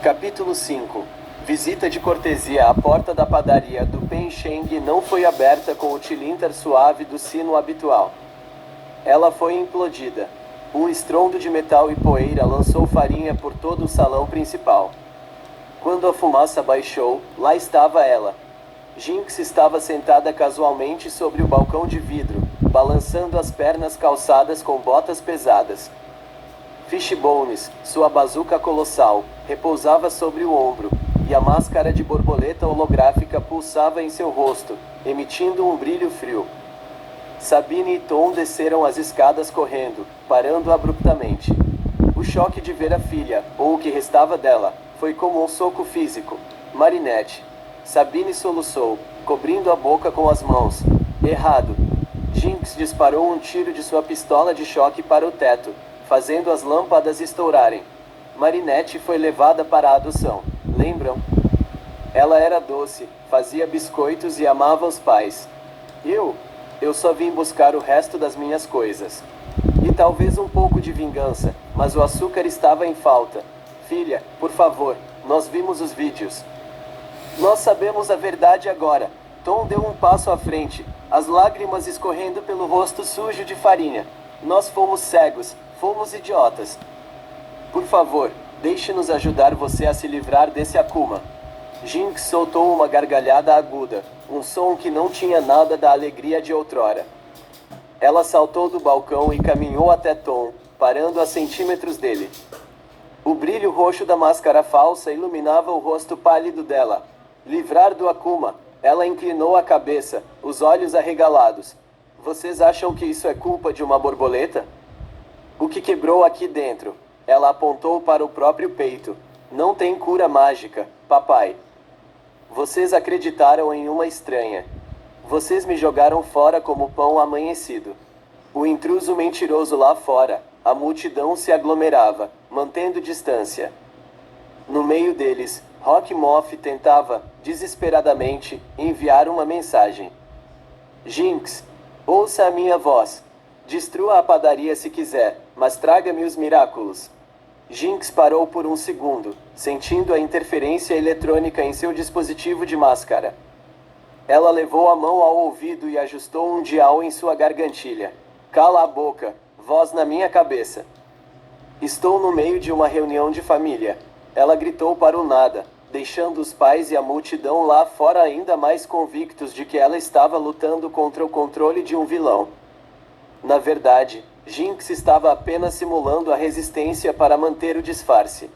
Capítulo 5. Visita de cortesia. A porta da padaria do Pen Sheng não foi aberta com o tilintar suave do sino habitual. Ela foi implodida. Um estrondo de metal e poeira lançou farinha por todo o salão principal. Quando a fumaça baixou, lá estava ela. Jinx estava sentada casualmente sobre o balcão de vidro, balançando as pernas calçadas com botas pesadas. Fishbones, sua bazuca colossal, repousava sobre o ombro, e a máscara de borboleta holográfica pulsava em seu rosto, emitindo um brilho frio. Sabine e Tom desceram as escadas correndo, parando abruptamente. O choque de ver a filha, ou o que restava dela, foi como um soco físico. Marinette. Sabine soluçou, cobrindo a boca com as mãos. Errado. Jinx disparou um tiro de sua pistola de choque para o teto, fazendo as lâmpadas estourarem. Marinette foi levada para a adoção. Lembram? Ela era doce, fazia biscoitos e amava os pais. Eu só vim buscar o resto das minhas coisas. E talvez um pouco de vingança, mas o açúcar estava em falta. Filha, por favor, nós vimos os vídeos. Nós sabemos a verdade agora. Tom deu um passo à frente, as lágrimas escorrendo pelo rosto sujo de farinha. Nós fomos cegos, fomos idiotas. Por favor, deixe-nos ajudar você a se livrar desse Akuma. Jinx soltou uma gargalhada aguda, um som que não tinha nada da alegria de outrora. Ela saltou do balcão e caminhou até Tom, parando a centímetros dele. O brilho roxo da máscara falsa iluminava o rosto pálido dela. Livrar do Akuma, ela inclinou a cabeça, os olhos arregalados. Vocês acham que isso é culpa de uma borboleta? O que quebrou aqui dentro? Ela apontou para o próprio peito. Não tem cura mágica, papai. Vocês acreditaram em uma estranha. Vocês me jogaram fora como pão amanhecido. O intruso mentiroso lá fora, a multidão se aglomerava, mantendo distância. No meio deles, Rock Moth tentava, desesperadamente, enviar uma mensagem. Jinx, ouça a minha voz. Destrua a padaria se quiser, mas traga-me os miraculos. Jinx parou por um segundo, sentindo a interferência eletrônica em seu dispositivo de máscara. Ela levou a mão ao ouvido e ajustou um dial em sua gargantilha. Cala a boca, voz na minha cabeça. Estou no meio de uma reunião de família. Ela gritou para o nada, deixando os pais e a multidão lá fora ainda mais convictos de que ela estava lutando contra o controle de um vilão. Na verdade, Jinx estava apenas simulando a resistência para manter o disfarce.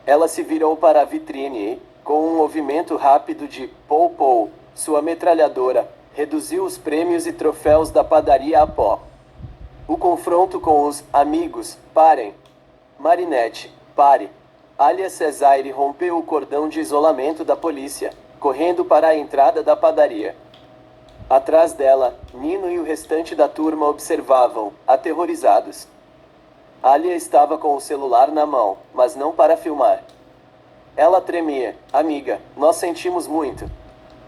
Ela se virou para a vitrine e, com um movimento rápido de pou-pou, sua metralhadora, reduziu os prêmios e troféus da padaria a pó. O confronto com os amigos, parem. Marinette, pare. Alia Cesaire rompeu o cordão de isolamento da polícia, correndo para a entrada da padaria. Atrás dela, Nino e o restante da turma observavam, aterrorizados. Alia estava com o celular na mão, mas não para filmar. Ela tremia. Amiga, nós sentimos muito.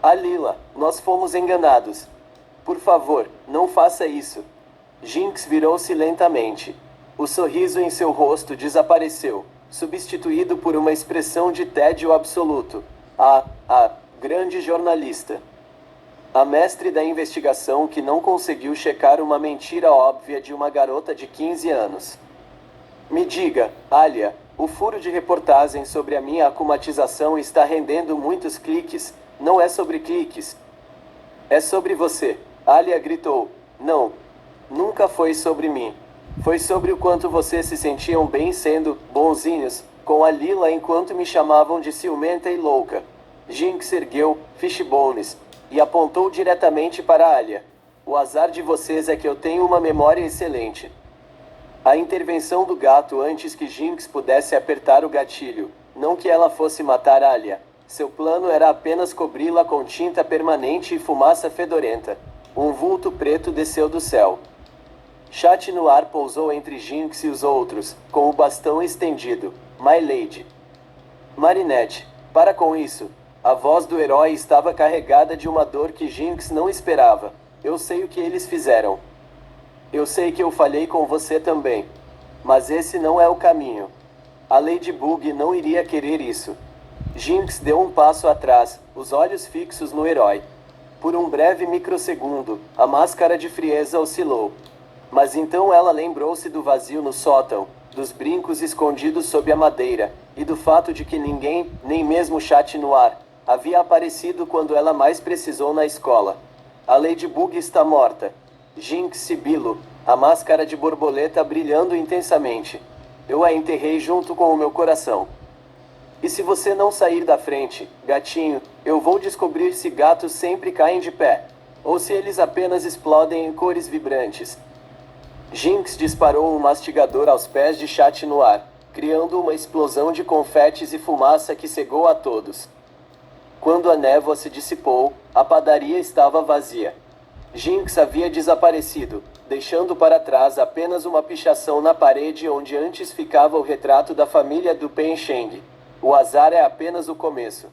Alila, nós fomos enganados. Por favor, não faça isso. Jinx virou-se lentamente. O sorriso em seu rosto desapareceu, substituído por uma expressão de tédio absoluto. A grande jornalista. A mestre da investigação que não conseguiu checar uma mentira óbvia de uma garota de 15 anos. Me diga, Alia, o furo de reportagem sobre a minha acumatização está rendendo muitos cliques. Não é sobre cliques. É sobre você. Alia gritou. Não. Nunca foi sobre mim. Foi sobre o quanto vocês se sentiam bem sendo bonzinhos com a Lila enquanto me chamavam de ciumenta e louca. Jinx ergueu Fishbones e apontou diretamente para Alia. O azar de vocês é que eu tenho uma memória excelente. A intervenção do gato antes que Jinx pudesse apertar o gatilho, não que ela fosse matar Alia. Seu plano era apenas cobri-la com tinta permanente e fumaça fedorenta. Um vulto preto desceu do céu. Chat no ar pousou entre Jinx e os outros, com o bastão estendido. My Lady. Marinette, para com isso. A voz do herói estava carregada de uma dor que Jinx não esperava. Eu sei o que eles fizeram. Eu sei que eu falhei com você também. Mas esse não é o caminho. A Ladybug não iria querer isso. Jinx deu um passo atrás, os olhos fixos no herói. Por um breve microsegundo, a máscara de frieza oscilou. Mas então ela lembrou-se do vazio no sótão, dos brincos escondidos sob a madeira, e do fato de que ninguém, nem mesmo Chat Noir, havia aparecido quando ela mais precisou na escola. A Ladybug está morta. Jinx sibilo, a máscara de borboleta brilhando intensamente. Eu a enterrei junto com o meu coração. E se você não sair da frente, gatinho, eu vou descobrir se gatos sempre caem de pé, ou se eles apenas explodem em cores vibrantes. Jinx disparou um mastigador aos pés de Chat Noir, criando uma explosão de confetes e fumaça que cegou a todos. Quando a névoa se dissipou, a padaria estava vazia. Jinx havia desaparecido, deixando para trás apenas uma pichação na parede onde antes ficava o retrato da família do Pen Sheng. O azar é apenas o começo.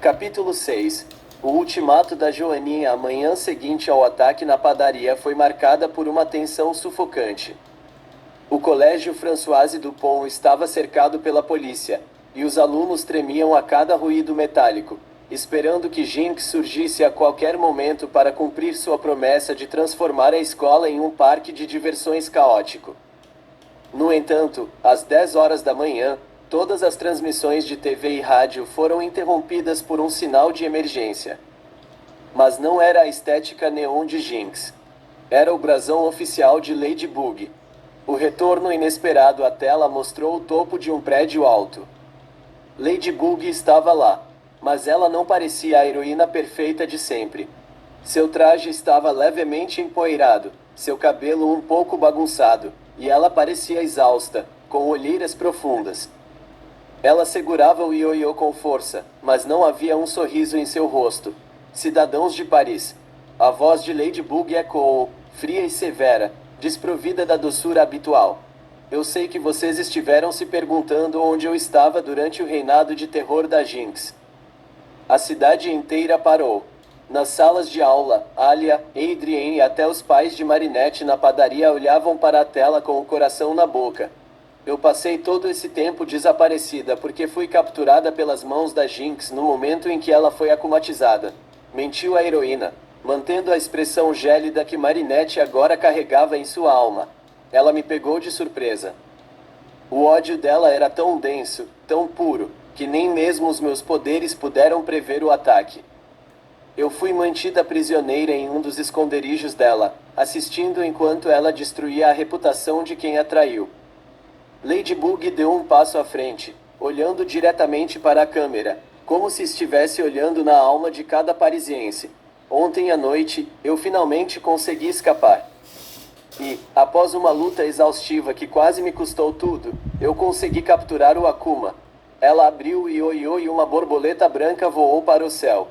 Capítulo 6. O ultimato da Joaninha. A manhã seguinte ao ataque na padaria foi marcada por uma tensão sufocante. O colégio Françoise Dupont estava cercado pela polícia, e os alunos tremiam a cada ruído metálico, esperando que Jinx surgisse a qualquer momento para cumprir sua promessa de transformar a escola em um parque de diversões caótico. No entanto, às 10 horas da manhã, todas as transmissões de TV e rádio foram interrompidas por um sinal de emergência. Mas não era a estética neon de Jinx. Era o brasão oficial de Ladybug. O retorno inesperado à tela mostrou o topo de um prédio alto. Ladybug estava lá, mas ela não parecia a heroína perfeita de sempre. Seu traje estava levemente empoeirado, seu cabelo um pouco bagunçado, e ela parecia exausta, com olheiras profundas. Ela segurava o ioiô com força, mas não havia um sorriso em seu rosto. Cidadãos de Paris. A voz de Ladybug ecoou, fria e severa, desprovida da doçura habitual. Eu sei que vocês estiveram se perguntando onde eu estava durante o reinado de terror da Jinx. A cidade inteira parou. Nas salas de aula, Alia, Adrien e até os pais de Marinette na padaria olhavam para a tela com o coração na boca. Eu passei todo esse tempo desaparecida porque fui capturada pelas mãos da Jinx no momento em que ela foi akumatizada. Mentiu a heroína, mantendo a expressão gélida que Marinette agora carregava em sua alma. Ela me pegou de surpresa. O ódio dela era tão denso, tão puro, que nem mesmo os meus poderes puderam prever o ataque. Eu fui mantida prisioneira em um dos esconderijos dela, assistindo enquanto ela destruía a reputação de quem a traiu. Ladybug deu um passo à frente, olhando diretamente para a câmera, como se estivesse olhando na alma de cada parisiense. Ontem à noite, eu finalmente consegui escapar. E, após uma luta exaustiva que quase me custou tudo, eu consegui capturar o Akuma. Ela abriu o ioiô e uma borboleta branca voou para o céu.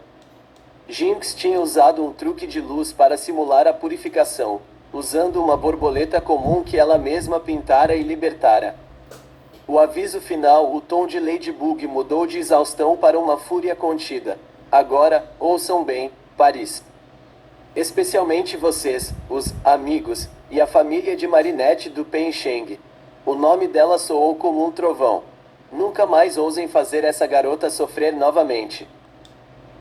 Jinx tinha usado um truque de luz para simular a purificação, usando uma borboleta comum que ela mesma pintara e libertara. O aviso final, o tom de Ladybug mudou de exaustão para uma fúria contida. Agora, ouçam bem, Paris. Especialmente vocês, os amigos, e a família de Marinette do Pen Sheng. O nome dela soou como um trovão. Nunca mais ousem fazer essa garota sofrer novamente.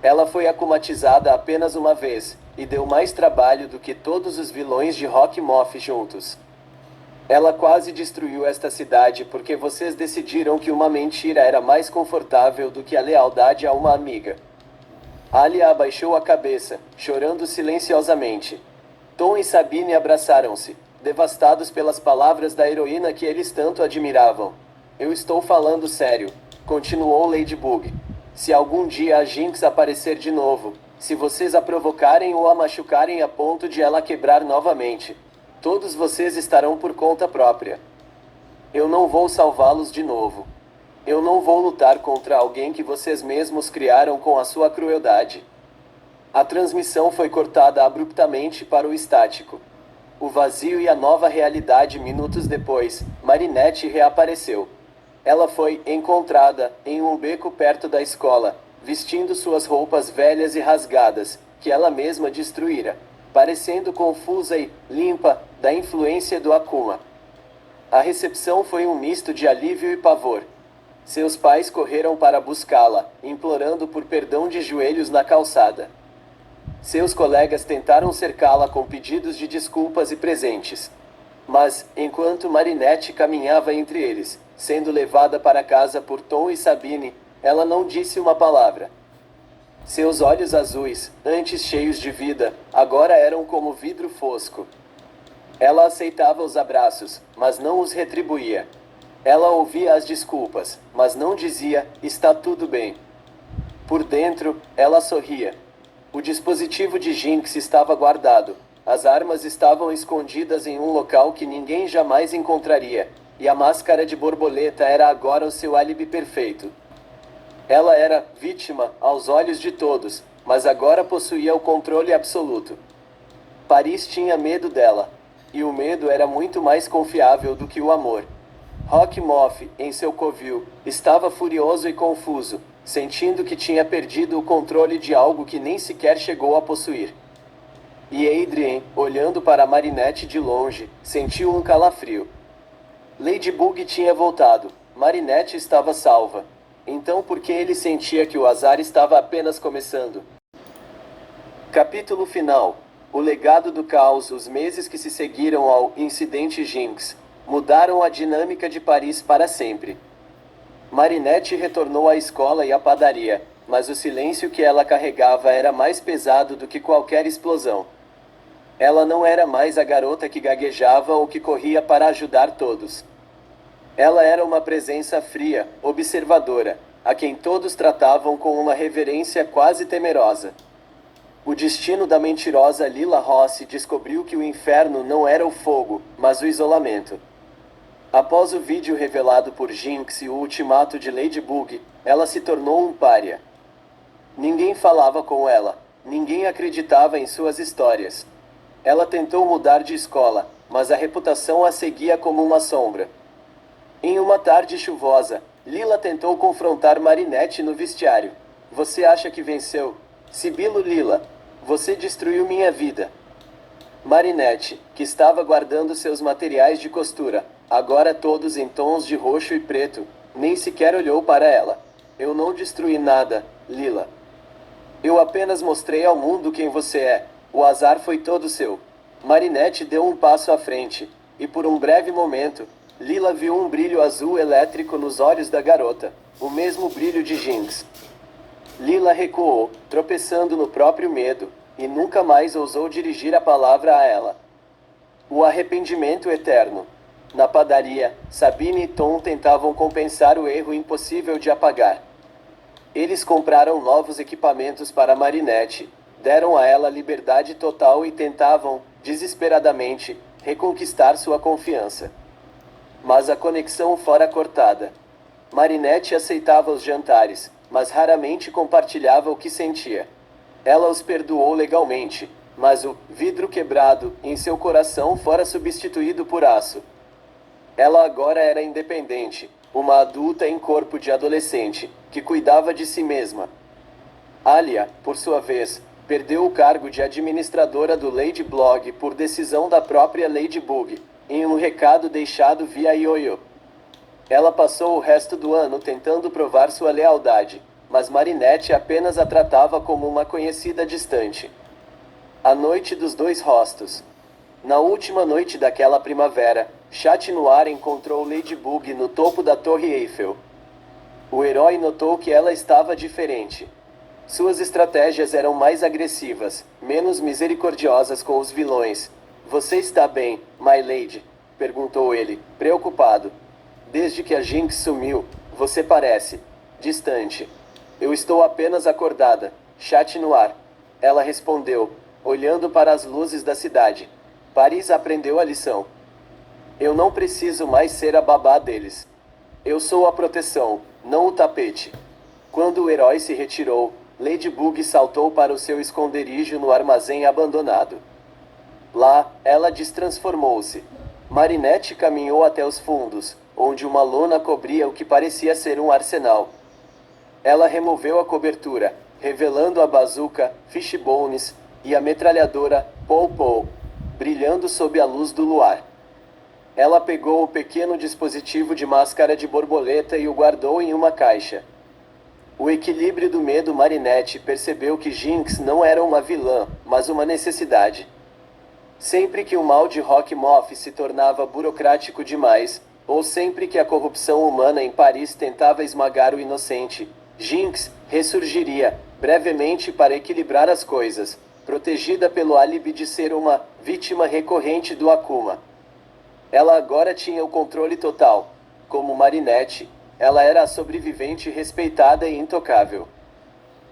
Ela foi akumatizada apenas uma vez, e deu mais trabalho do que todos os vilões de Rock Moth juntos. Ela quase destruiu esta cidade porque vocês decidiram que uma mentira era mais confortável do que a lealdade a uma amiga. Alia abaixou a cabeça, chorando silenciosamente. Tom e Sabine abraçaram-se, devastados pelas palavras da heroína que eles tanto admiravam. Eu estou falando sério, continuou Ladybug. Se algum dia a Jinx aparecer de novo, se vocês a provocarem ou a machucarem a ponto de ela quebrar novamente, todos vocês estarão por conta própria. Eu não vou salvá-los de novo. Eu não vou lutar contra alguém que vocês mesmos criaram com a sua crueldade. A transmissão foi cortada abruptamente para o estático. O vazio e a nova realidade. Minutos depois, Marinette reapareceu. Ela foi encontrada em um beco perto da escola, vestindo suas roupas velhas e rasgadas, que ela mesma destruíra, parecendo confusa e limpa da influência do Akuma. A recepção foi um misto de alívio e pavor. Seus pais correram para buscá-la, implorando por perdão de joelhos na calçada. Seus colegas tentaram cercá-la com pedidos de desculpas e presentes. Mas, enquanto Marinette caminhava entre eles, sendo levada para casa por Tom e Sabine, ela não disse uma palavra. Seus olhos azuis, antes cheios de vida, agora eram como vidro fosco. Ela aceitava os abraços, mas não os retribuía. Ela ouvia as desculpas, mas não dizia, está tudo bem. Por dentro, ela sorria. O dispositivo de Jinx estava guardado. As armas estavam escondidas em um local que ninguém jamais encontraria, e a máscara de borboleta era agora o seu álibi perfeito. Ela era vítima aos olhos de todos, mas agora possuía o controle absoluto. Paris tinha medo dela, e o medo era muito mais confiável do que o amor. Rock Moth, em seu covil, estava furioso e confuso, sentindo que tinha perdido o controle de algo que nem sequer chegou a possuir. E Adrien, olhando para Marinette de longe, sentiu um calafrio. Ladybug tinha voltado. Marinette estava salva. Então por que ele sentia que o azar estava apenas começando? Capítulo final. O legado do caos. Os meses que se seguiram ao incidente Jinx mudaram a dinâmica de Paris para sempre. Marinette retornou à escola e à padaria, mas o silêncio que ela carregava era mais pesado do que qualquer explosão. Ela não era mais a garota que gaguejava ou que corria para ajudar todos. Ela era uma presença fria, observadora, a quem todos tratavam com uma reverência quase temerosa. O destino da mentirosa Lila Rossi descobriu que o inferno não era o fogo, mas o isolamento. Após o vídeo revelado por Jinx e o ultimato de Ladybug, ela se tornou um pária. Ninguém falava com ela, ninguém acreditava em suas histórias. Ela tentou mudar de escola, mas a reputação a seguia como uma sombra. Em uma tarde chuvosa, Lila tentou confrontar Marinette no vestiário. Você acha que venceu? Sibilo Lila, você destruiu minha vida. Marinette, que estava guardando seus materiais de costura, agora todos em tons de roxo e preto, nem sequer olhou para ela. Eu não destruí nada, Lila. Eu apenas mostrei ao mundo quem você é. O azar foi todo seu. Marinette deu um passo à frente, e por um breve momento, Lila viu um brilho azul elétrico nos olhos da garota, o mesmo brilho de Jinx. Lila recuou, tropeçando no próprio medo, e nunca mais ousou dirigir a palavra a ela. O arrependimento eterno. Na padaria, Sabine e Tom tentavam compensar o erro impossível de apagar. Eles compraram novos equipamentos para Marinette, deram a ela liberdade total e tentavam, desesperadamente, reconquistar sua confiança. Mas a conexão fora cortada. Marinette aceitava os jantares, mas raramente compartilhava o que sentia. Ela os perdoou legalmente, mas o vidro quebrado em seu coração fora substituído por aço. Ela agora era independente, uma adulta em corpo de adolescente, que cuidava de si mesma. Alia, por sua vez, perdeu o cargo de administradora do Ladyblog por decisão da própria Ladybug, em um recado deixado via Ioiô. Ela passou o resto do ano tentando provar sua lealdade, mas Marinette apenas a tratava como uma conhecida distante. A noite dos dois rostos. Na última noite daquela primavera, Chat Noir encontrou Ladybug no topo da Torre Eiffel. O herói notou que ela estava diferente. Suas estratégias eram mais agressivas, menos misericordiosas com os vilões. Você está bem, my lady? Perguntou ele, preocupado. Desde que a Jinx sumiu, você parece distante. Eu estou apenas acordada, Chat Noir. Ela respondeu, olhando para as luzes da cidade. Paris aprendeu a lição. Eu não preciso mais ser a babá deles. Eu sou a proteção, não o tapete. Quando o herói se retirou, Ladybug saltou para o seu esconderijo no armazém abandonado. Lá, ela destransformou-se. Marinette caminhou até os fundos, onde uma lona cobria o que parecia ser um arsenal. Ela removeu a cobertura, revelando a bazuca, fishbones, e a metralhadora, Pou Pou, brilhando sob a luz do luar. Ela pegou o pequeno dispositivo de máscara de borboleta e o guardou em uma caixa. O equilíbrio do medo. Marinette percebeu que Jinx não era uma vilã, mas uma necessidade. Sempre que o mal de Rockmoff se tornava burocrático demais, ou sempre que a corrupção humana em Paris tentava esmagar o inocente, Jinx ressurgiria, brevemente para equilibrar as coisas, protegida pelo álibi de ser uma vítima recorrente do Akuma. Ela agora tinha o controle total. Como Marinette, ela era a sobrevivente respeitada e intocável.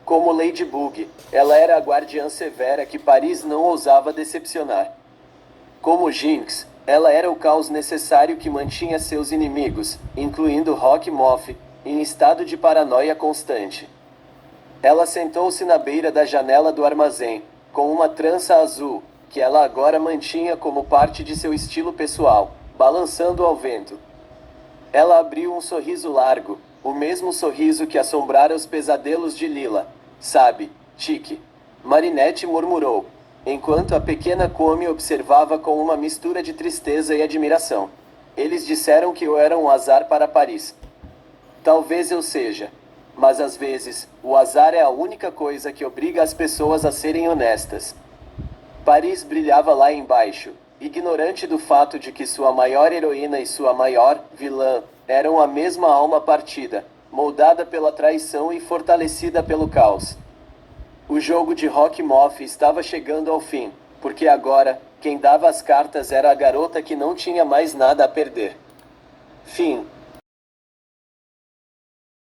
Como Ladybug, ela era a guardiã severa que Paris não ousava decepcionar. Como Jinx, ela era o caos necessário que mantinha seus inimigos, incluindo Rockmoff, em estado de paranoia constante. Ela sentou-se na beira da janela do armazém, com uma trança azul, que ela agora mantinha como parte de seu estilo pessoal, balançando ao vento. Ela abriu um sorriso largo, o mesmo sorriso que assombrara os pesadelos de Lila. Sabe, Tiki? Marinette murmurou, enquanto a pequena Komi observava com uma mistura de tristeza e admiração. Eles disseram que eu era um azar para Paris. Talvez eu seja. Mas às vezes, o azar é a única coisa que obriga as pessoas a serem honestas. Paris brilhava lá embaixo, ignorante do fato de que sua maior heroína e sua maior vilã eram a mesma alma partida, moldada pela traição e fortalecida pelo caos. O jogo de Rockmoff estava chegando ao fim, porque agora, quem dava as cartas era a garota que não tinha mais nada a perder. Fim.